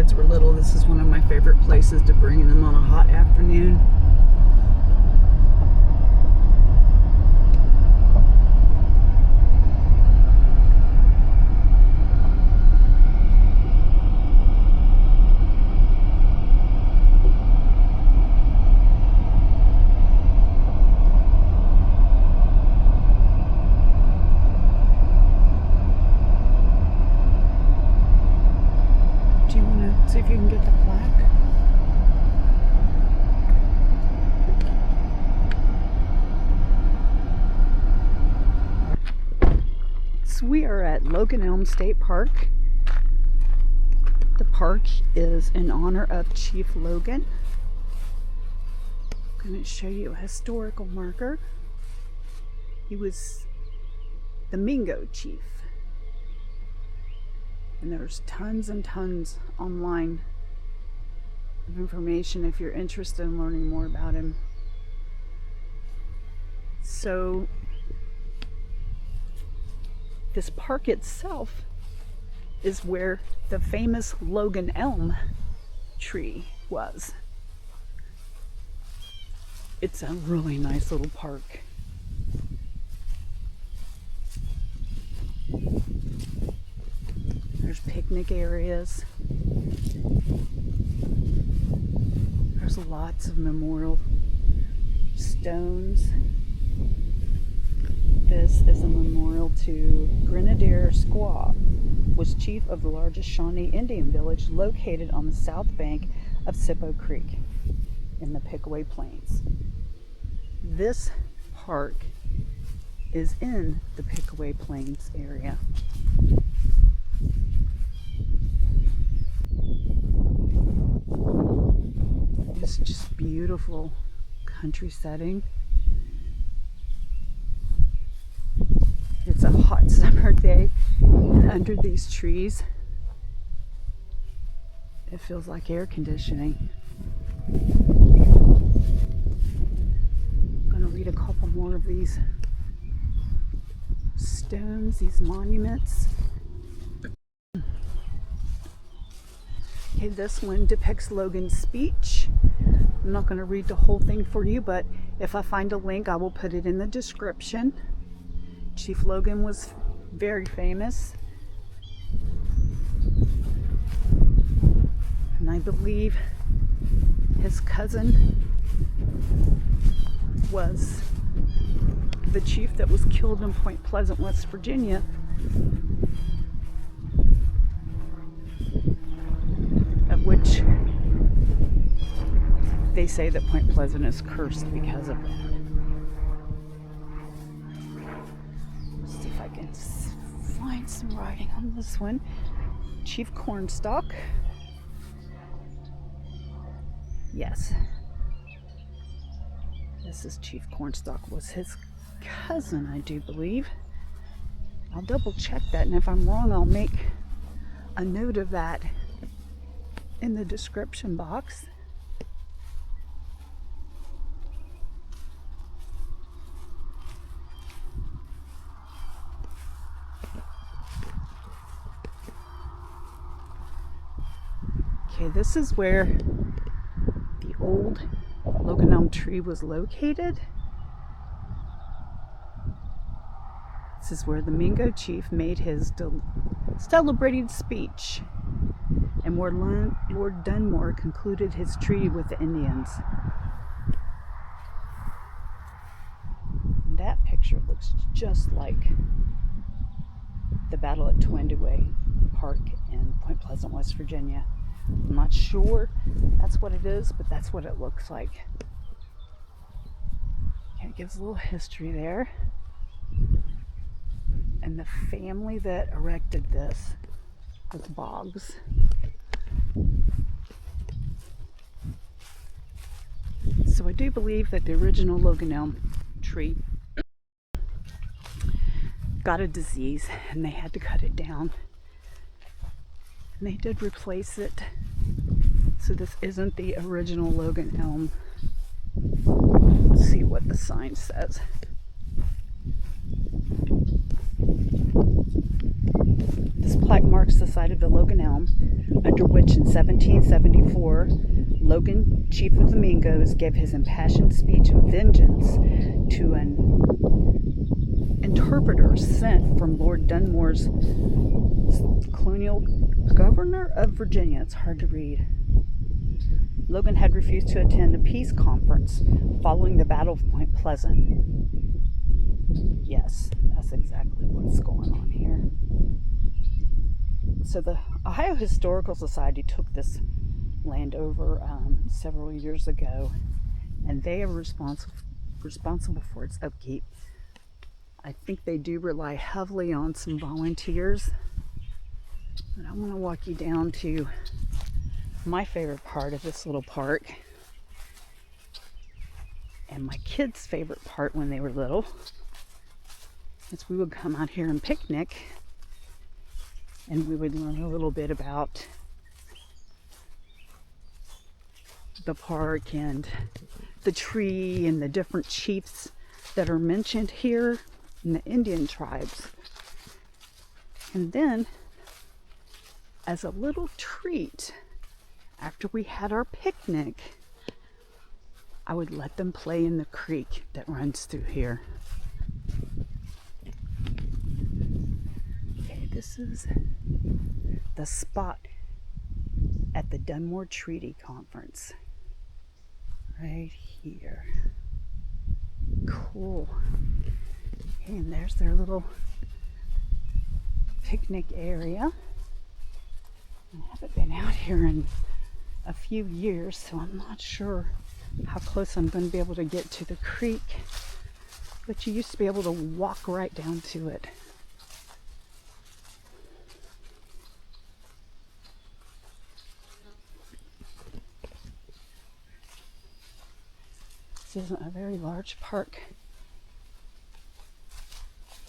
kids were little, this is one of my favorite places to bring them on a hot afternoon. See if you can get the plaque. So we are at Logan Elm State Park. The park is in honor of Chief Logan. I'm going to show you a historical marker. He was the Mingo chief. And there's tons and tons online of information if you're interested in learning more about him. So this park itself is where the famous Logan Elm tree was. It's a really nice little park. There's picnic areas. There's lots of memorial stones. This is a memorial to Grenadier Squaw, was chief of the largest Shawnee Indian village located on the south bank of Sippo Creek in the Pickaway Plains. This park is in the Pickaway Plains area. It's just beautiful country setting. It's a hot summer day, and under these trees it feels like air conditioning. I'm going to read a couple more of these stones, these monuments. Okay, this one depicts Logan's speech. I'm not going to read the whole thing for you, but if I find a link, I will put it in the description. Chief Logan was very famous. And I believe his cousin was the chief that was killed in Point Pleasant, West Virginia. Of which they say that Point Pleasant is cursed because of that. Let's see if I can find some writing on this one. Chief Cornstalk. Yes. This is Chief Cornstalk, was his cousin, I do believe. I'll double check that, and if I'm wrong, I'll make a note of that in the description box. Okay, this is where the old Logan Elm tree was located. This is where the Mingo chief made his celebrated speech, and where Lord Dunmore concluded his treaty with the Indians. And that picture looks just like the battle at Twendaway Park in Point Pleasant, West Virginia. I'm not sure that's what it is, but that's what it looks like. Okay, it gives a little history there. And the family that erected this was Boggs. So I do believe that the original Logan Elm tree got a disease and they had to cut it down. And they did replace it. So this isn't the original Logan Elm. Let's see what the sign says. This plaque marks the site of the Logan Elm, under which in 1774, Logan, chief of the Mingos, gave his impassioned speech of vengeance to an interpreter sent from Lord Dunmore's colonial governor of Virginia. It's hard to read. Logan had refused to attend a peace conference following the Battle of Point Pleasant. Yes, that's exactly what's going on here. So the Ohio Historical Society took this land over several years ago, and they are responsible for its upkeep. I think they do rely heavily on some volunteers. But I want to walk you down to my favorite part of this little park, and my kids' favorite part when they were little. Is we would come out here and picnic, and we would learn a little bit about the park and the tree and the different chiefs that are mentioned here in the Indian tribes. And then, as a little treat, after we had our picnic, I would let them play in the creek that runs through here. Okay, this is the spot at the Dunmore Treaty Conference. Right here. Cool. Okay, and there's their little picnic area. I haven't been out here in a few years, so I'm not sure how close I'm going to be able to get to the creek. But you used to be able to walk right down to it. This isn't a very large park,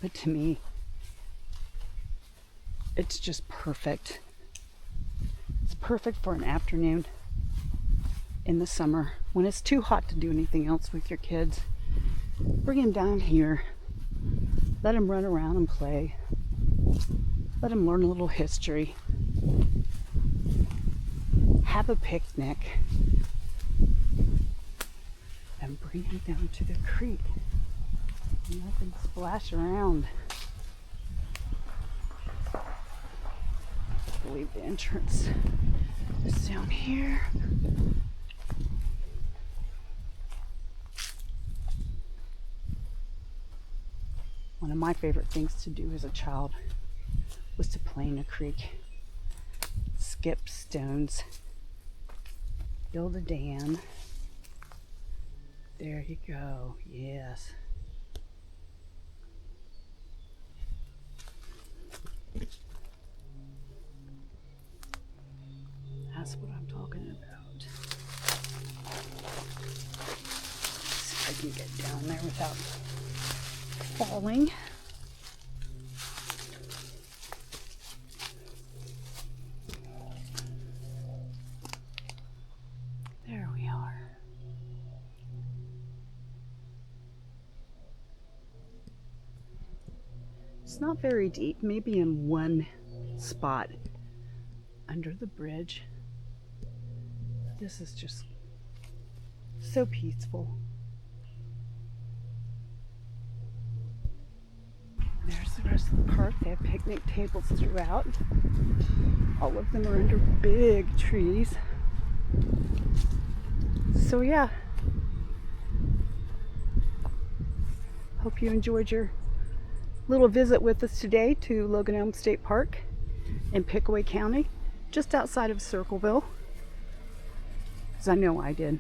but to me, it's just perfect. It's perfect for an afternoon in the summer when it's too hot to do anything else with your kids. Bring them down here, let them run around and play, let them learn a little history, have a picnic, and bring them down to the creek and let them splash around. I believe the entrance is down here. One of my favorite things to do as a child was to play in a creek, skip stones, build a dam. There you go, yes. That's what I'm talking about. See if I can get down there without falling. There we are. It's not very deep, maybe in one spot under the bridge. This is just so peaceful. There's the rest of the park. They have picnic tables throughout. All of them are under big trees. So yeah, hope you enjoyed your little visit with us today to Logan Elm State Park in Pickaway County, just outside of Circleville, because I know I did.